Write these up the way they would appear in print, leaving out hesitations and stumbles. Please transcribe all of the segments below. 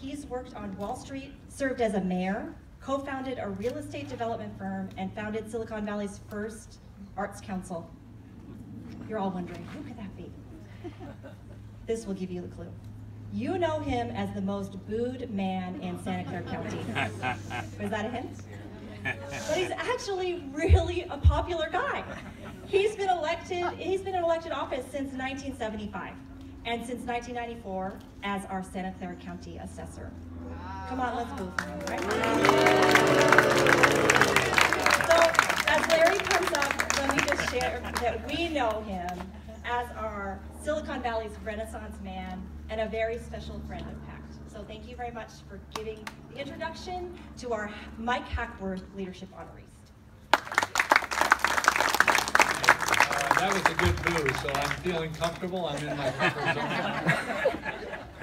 He's worked on Wall Street, served as a mayor, co-founded a real estate development firm, and founded Silicon Valley's first arts council. You're all wondering, who could that be? This will give you the clue. You know him as the most booed man in Santa Clara County. Was that a hint? But he's actually really a popular guy. He's been in elected office since 1975, and since 1994 as our Santa Clara County assessor. Come on, let's boo for him, right? So, as Larry comes up, let me just share that we know him as our Silicon Valley's Renaissance man and a very special friend of PACT. So thank you very much for giving the introduction to our Mike Hackworth Leadership Honorees. That was a good boo, so I'm feeling comfortable. I'm in my comfort zone.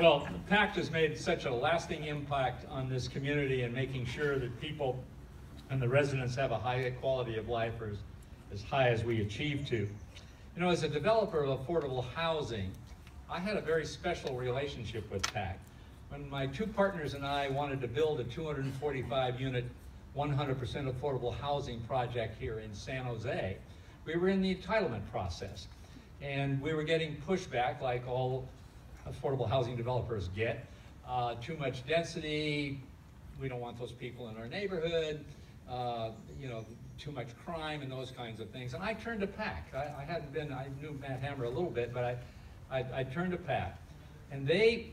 Well, PACT has made such a lasting impact on this community and making sure that people and the residents have a high quality of life, or as high as we achieve to. You know, as a developer of affordable housing, I had a very special relationship with PACT. When my two partners and I wanted to build a 245-unit, 100% affordable housing project here in San Jose, we were in the entitlement process. And we were getting pushback, like all affordable housing developers get. Too much density, we don't want those people in our neighborhood, you know, too much crime and those kinds of things. And I turned to PACT. I knew Matt Hammer a little bit, but I turned to PACT. And they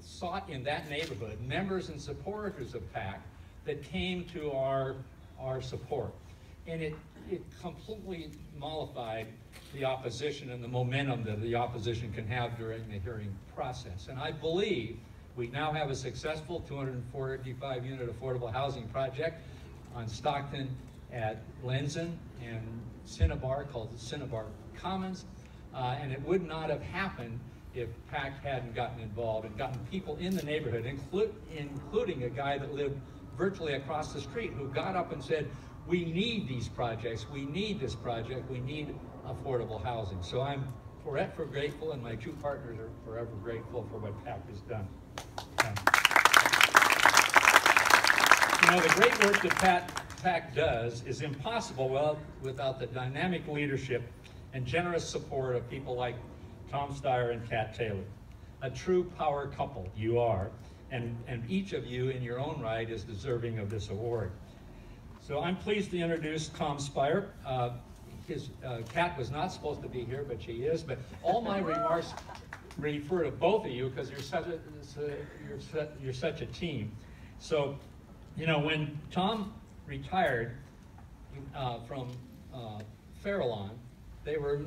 sought in that neighborhood members and supporters of PACT that came to our support. And it completely mollified the opposition and the momentum that the opposition can have during the hearing process. And I believe we now have a successful 245-unit affordable housing project on Stockton at Lenzen and Cinnabar, called the Cinnabar Commons. And it would not have happened if PACT hadn't gotten involved and gotten people in the neighborhood, including a guy that lived virtually across the street, who got up and said, we need these projects, we need this project, we need affordable housing. So I'm forever grateful, and my two partners are forever grateful for what PACT has done. You know, the great work that PACT does is impossible without the dynamic leadership and generous support of people like Tom Steyer and Kat Taylor. A true power couple you are, and each of you in your own right is deserving of this award. So I'm pleased to introduce Tom Steyer. Kat was not supposed to be here, but she is. But all my remarks refer to both of you because you're such a team. So, you know, when Tom retired from Farallon, they were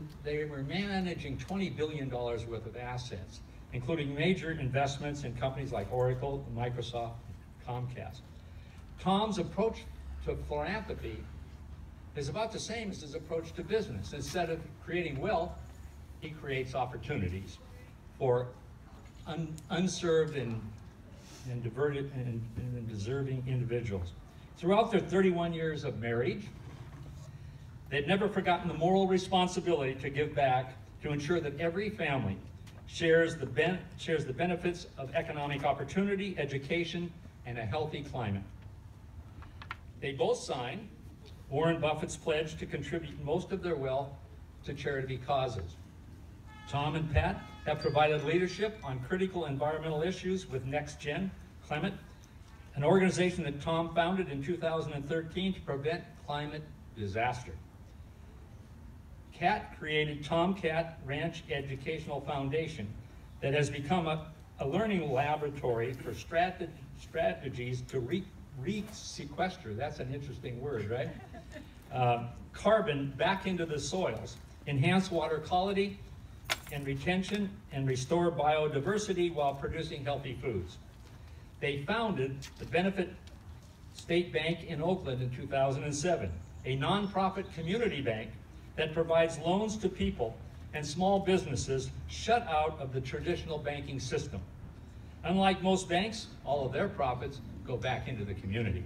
managing $20 billion worth of assets, including major investments in companies like Oracle, Microsoft, Comcast. Tom's approach to philanthropy is about the same as his approach to business. Instead of creating wealth, he creates opportunities for unserved and diverted and deserving individuals. Throughout their 31 years of marriage, they've never forgotten the moral responsibility to give back to ensure that every family shares the benefits of economic opportunity, education, and a healthy climate. They both signed Warren Buffett's pledge to contribute most of their wealth to charity causes. Tom and Pat have provided leadership on critical environmental issues with NextGen Climate, an organization that Tom founded in 2013 to prevent climate disaster. Kat created Tomcat Ranch Educational Foundation that has become a learning laboratory for strategies to re-sequester, that's an interesting word, right? Carbon back into the soils, enhance water quality and retention, and restore biodiversity while producing healthy foods. They founded the Benefit State Bank in Oakland in 2007, a nonprofit community bank that provides loans to people and small businesses shut out of the traditional banking system. Unlike most banks, all of their profits go back into the community.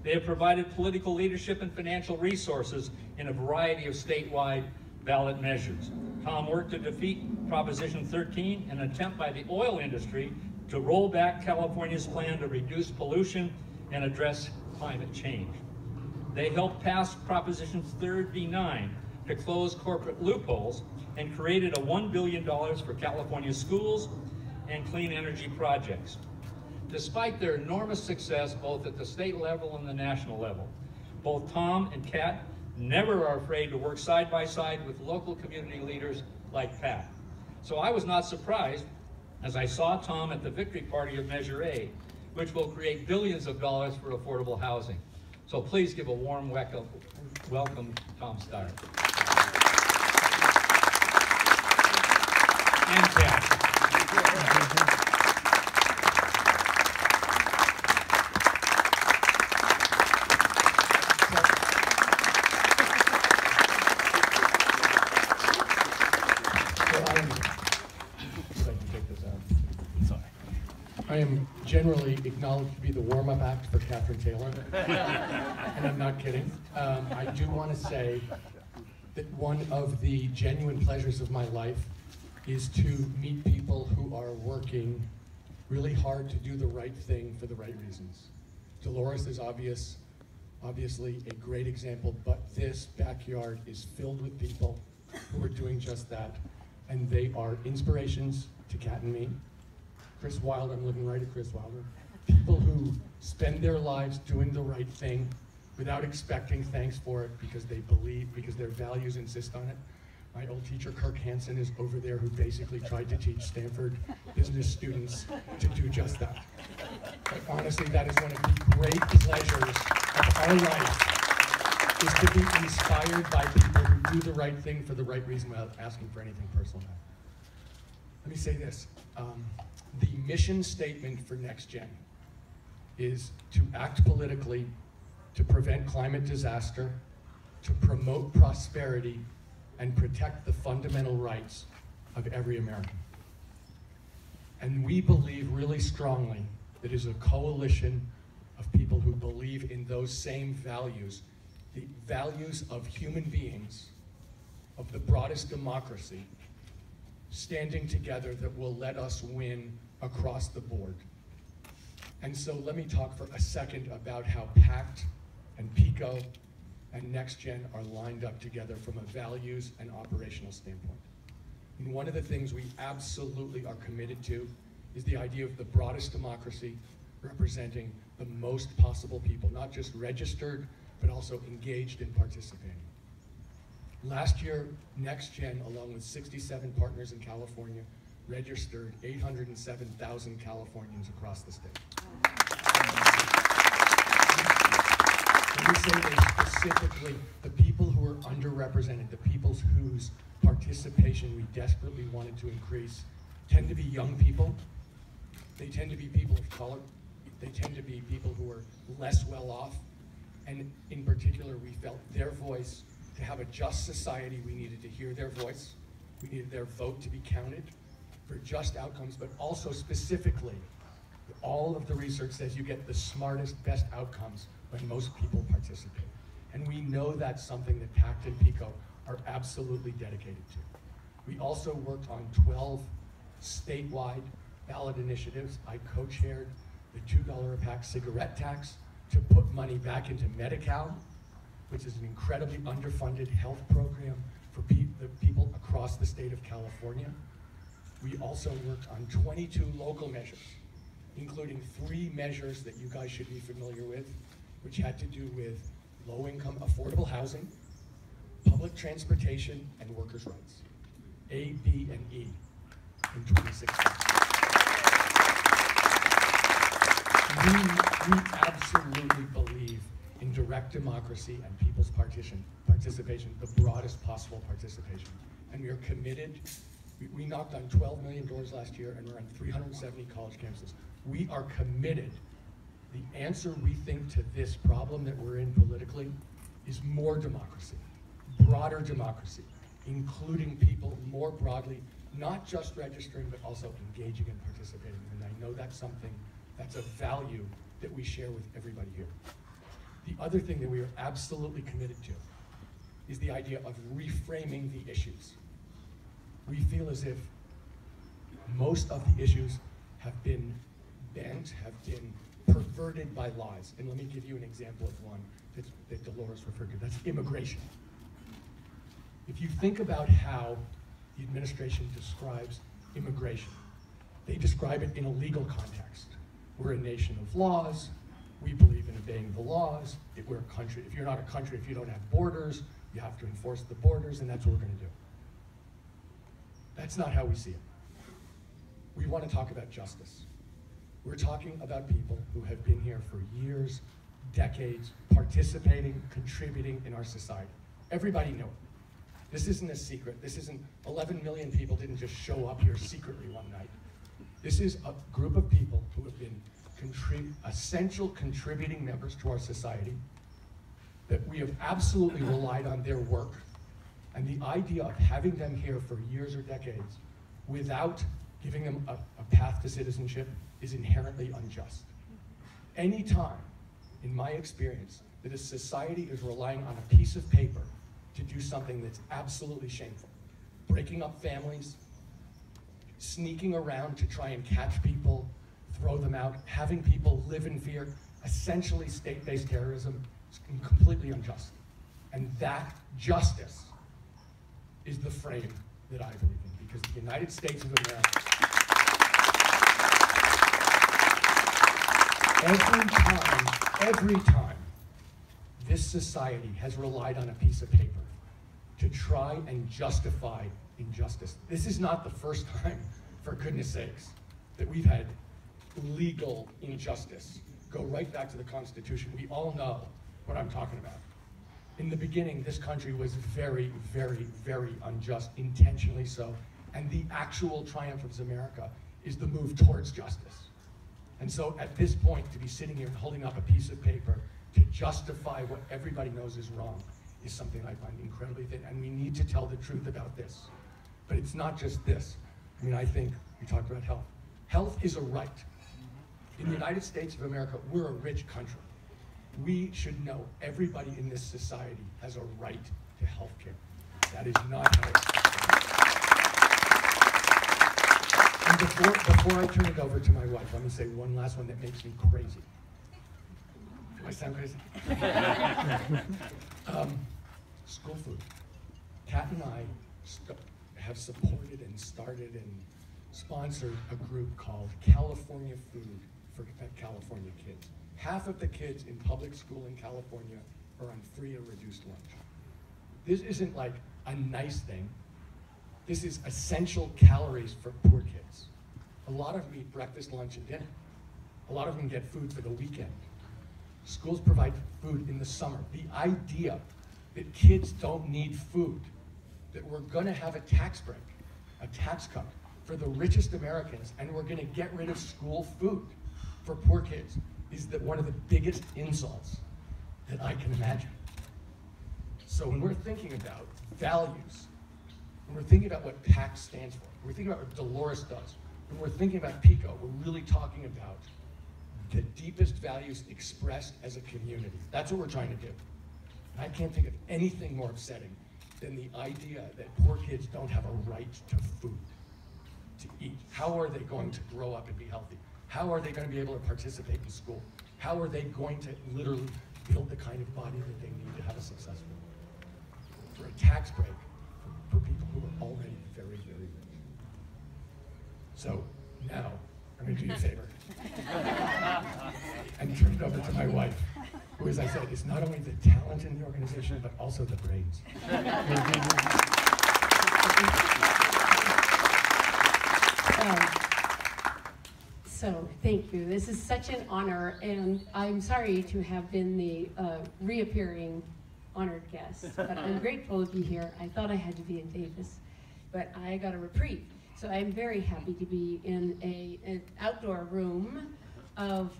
They have provided political leadership and financial resources in a variety of statewide ballot measures. Tom worked to defeat Proposition 13, an attempt by the oil industry to roll back California's plan to reduce pollution and address climate change. They helped pass Proposition 39 to close corporate loopholes and created a $1 billion for California schools and clean energy projects. Despite their enormous success both at the state level and the national level, both Tom and Kat never are afraid to work side by side with local community leaders like PACT. So I was not surprised as I saw Tom at the victory party of Measure A, which will create billions of dollars for affordable housing. So please give a warm welcome Tom Steyer. And Kat. I am generally acknowledged to be the warm-up act for Catherine Taylor, and I'm not kidding. I do want to say that one of the genuine pleasures of my life is to meet people who are working really hard to do the right thing for the right reasons. Dolores is obviously a great example, but this backyard is filled with people who are doing just that, and they are inspirations to Kat and me. Chris Wilder, I'm looking right at Chris Wilder. People who spend their lives doing the right thing without expecting thanks for it because they believe, because their values insist on it. My old teacher, Kirk Hansen, is over there who basically tried to teach Stanford business students to do just that. But honestly, that is one of the great pleasures of our life, is to be inspired by people who do the right thing for the right reason without asking for anything personal. Let me say this. The mission statement for NextGen is to act politically, to prevent climate disaster, to promote prosperity, and protect the fundamental rights of every American. And we believe really strongly that it is a coalition of people who believe in those same values, the values of human beings, of the broadest democracy, standing together that will let us win across the board. And so let me talk for a second about how PACT and PICO and NextGen are lined up together from a values and operational standpoint. And one of the things we absolutely are committed to is the idea of the broadest democracy representing the most possible people, not just registered, but also engaged and participating. Last year, NextGen, along with 67 partners in California, registered 807,000 Californians across the state. Let me say this specifically, the people who are underrepresented, the people whose participation we desperately wanted to increase, tend to be young people. They tend to be people of color. They tend to be people who are less well off. And in particular, we felt their voice, to have a just society, we needed to hear their voice. We needed their vote to be counted for just outcomes, but also specifically, all of the research says you get the smartest, best outcomes when most people participate. And we know that's something that PACT and PICO are absolutely dedicated to. We also worked on 12 statewide ballot initiatives. I co-chaired the $2 a pack cigarette tax to put money back into Medi-Cal, which is an incredibly underfunded health program for the people across the state of California. We also worked on 22 local measures, including 3 measures that you guys should be familiar with, which had to do with low-income affordable housing, public transportation, and workers' rights, A, B, and E, in 2016. We absolutely believe in direct democracy and people's participation, the broadest possible participation. And we are committed. We knocked on $12 million last year, and we're on 370 college campuses. We are committed. The answer we think to this problem that we're in politically is more democracy, broader democracy, including people more broadly, not just registering, but also engaging and participating. And I know that's something, that's a value that we share with everybody here. The other thing that we are absolutely committed to is the idea of reframing the issues. We feel as if most of the issues have been bent, have been perverted by laws. And let me give you an example of one that Dolores referred to. That's immigration. If you think about how the administration describes immigration, they describe it in a legal context. We're a nation of laws. We believe in obeying the laws. We're a country. If you're not a country, if you don't have borders, you have to enforce the borders, and that's what we're going to do. That's not how we see it. We want to talk about justice. We're talking about people who have been here for years, decades, participating, contributing in our society. Everybody knew it. This isn't a secret. This isn't 11 million people didn't just show up here secretly one night. This is a group of people who have been essential contributing members to our society, that we have absolutely relied on their work. And the idea of having them here for years or decades without giving them a path to citizenship is inherently unjust. Any time, in my experience, that a society is relying on a piece of paper to do something that's absolutely shameful, breaking up families, sneaking around to try and catch people, throw them out, having people live in fear, essentially state-based terrorism, is completely unjust. And that justice is the frame that I believe in, because the United States of America, every time this society has relied on a piece of paper to try and justify injustice. This is not the first time, for goodness sakes, that we've had legal injustice. Go right back to the Constitution. We all know what I'm talking about. In the beginning, this country was very, very, very unjust, intentionally so. And the actual triumph of America is the move towards justice. And so at this point, to be sitting here and holding up a piece of paper to justify what everybody knows is wrong is something I find incredibly thin. And we need to tell the truth about this. But it's not just this. I mean, I think we talked about health. Health is a right. In the United States of America, we're a rich country. We should know everybody in this society has a right to health care. That is not how it's And before I turn it over to my wife, let me say one last one that makes me crazy. Do I sound crazy? School food. Kat and I have supported and started and sponsored a group called California Food for California Kids. Half of the kids in public school in California are on free or reduced lunch. This isn't like a nice thing. This is essential calories for poor kids. A lot of them eat breakfast, lunch, and dinner. A lot of them get food for the weekend. Schools provide food in the summer. The idea that kids don't need food, that we're gonna have a tax break, a tax cut for the richest Americans, and we're gonna get rid of school food for poor kids, is that one of the biggest insults that I can imagine. So when we're thinking about values, when we're thinking about what PACT stands for, when we're thinking about what Dolores does, when we're thinking about PICO, we're really talking about the deepest values expressed as a community. That's what we're trying to do. And I can't think of anything more upsetting than the idea that poor kids don't have a right to food, to eat. How are they going to grow up and be healthy? How are they going to be able to participate in school? How are they going to literally build the kind of body that they need to have a successful life? For a tax break for people who are already very, very rich. So now, I'm going to do you a favor and turn it over to my wife, who, as I said, is not only the talent in the organization, but also the brains. So thank you. This is such an honor, and I'm sorry to have been the reappearing honored guest, but I'm grateful to be here. I thought I had to be in Davis, but I got a reprieve. So I'm very happy to be in an outdoor room of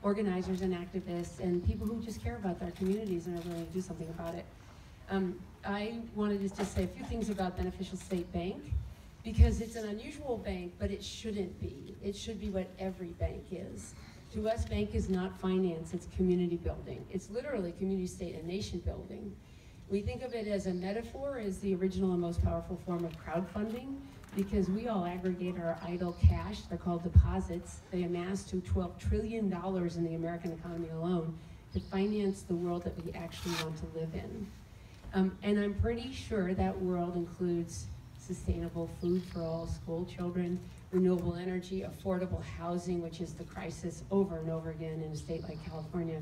organizers and activists and people who just care about their communities and are willing to do something about it. I wanted to just say a few things about Beneficial State Bank, because it's an unusual bank, but it shouldn't be. It should be what every bank is. To us, bank is not finance, it's community building. It's literally community, state, and nation building. We think of it as a metaphor, as the original and most powerful form of crowdfunding, because we all aggregate our idle cash. They're called deposits. They amass to $12 trillion in the American economy alone to finance the world that we actually want to live in. And I'm pretty sure that world includes sustainable food for all school children, renewable energy, affordable housing, which is the crisis over and over again in a state like California,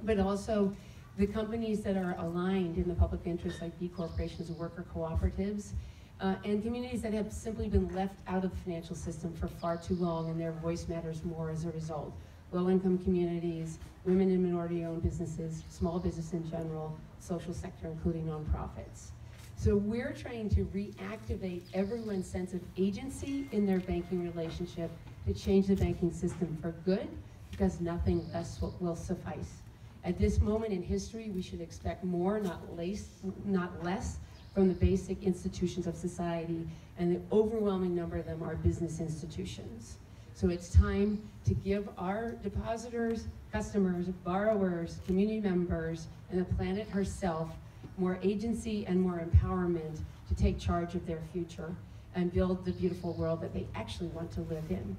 but also the companies that are aligned in the public interest, like B corporations and worker cooperatives, and communities that have simply been left out of the financial system for far too long, and their voice matters more as a result. Low-income communities, women and minority-owned businesses, small business in general, social sector, including nonprofits. So we're trying to reactivate everyone's sense of agency in their banking relationship to change the banking system for good, because nothing less will suffice. At this moment in history, we should expect more, not less, from the basic institutions of society, and the overwhelming number of them are business institutions. So it's time to give our depositors, customers, borrowers, community members, and the planet herself more agency and more empowerment to take charge of their future and build the beautiful world that they actually want to live in.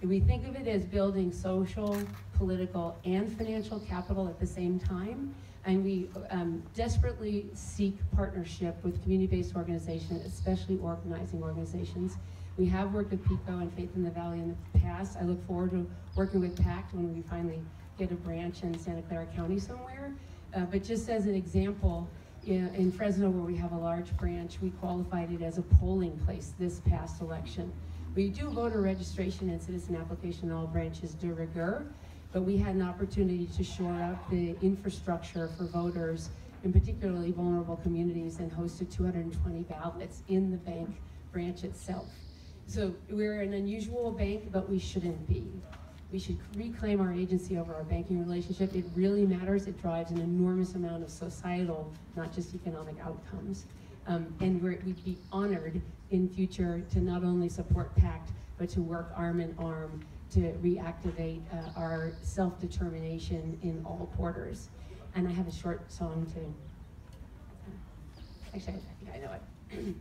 And we think of it as building social, political, and financial capital at the same time, and we desperately seek partnership with community-based organizations, especially organizing organizations. We have worked with PICO and Faith in the Valley in the past. I look forward to working with PACT when we finally get a branch in Santa Clara County somewhere. But just as an example, in Fresno, where we have a large branch, we qualified it as a polling place this past election. We do voter registration and citizen application in all branches de rigueur, but we had an opportunity to shore up the infrastructure for voters in particularly vulnerable communities and hosted 220 ballots in the bank branch itself. So we're an unusual bank, but we shouldn't be. We should reclaim our agency over our banking relationship. It really matters. It drives an enormous amount of societal, not just economic outcomes. And we'd be honored in future to not only support PACT, but to work arm in arm to reactivate our self-determination in all quarters. And I have a short song too. Actually, I think I know it.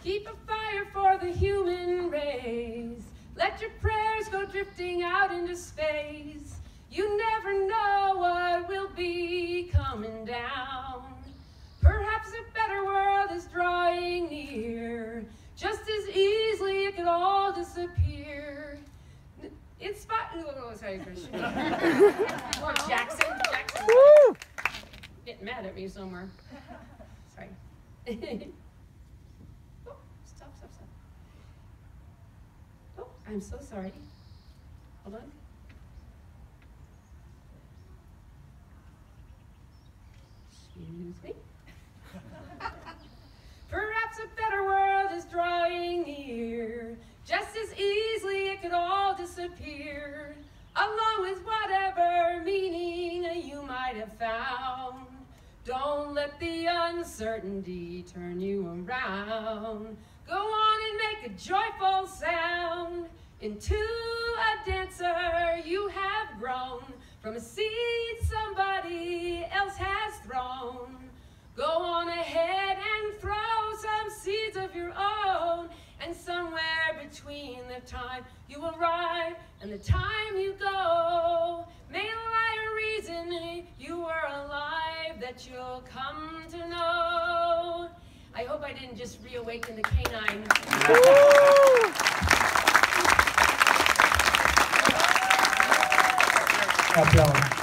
Keep a fire for the human race. Let your prayers go drifting out into space. You never know what will be coming down. Perhaps a better world is drawing near. Just as easily it could all disappear. Oh, sorry, Christian. Or Jackson. Woo! Getting mad at me somewhere. Sorry. Oh, stop. Oh, I'm so sorry. Hold on. Excuse me. Perhaps a better world is drawing near. Just as easily it could all disappear, along with whatever meaning you might have found. Don't let the uncertainty turn you around. Go on and make a joyful sound. Into a dancer you have grown, from a seed somebody else has thrown. Go on ahead and throw some seeds of your own, and somewhere between the time you arrive and the time you go, may lie a reason you were alive that you'll come to know. I hope I didn't just reawaken the canine. Applause.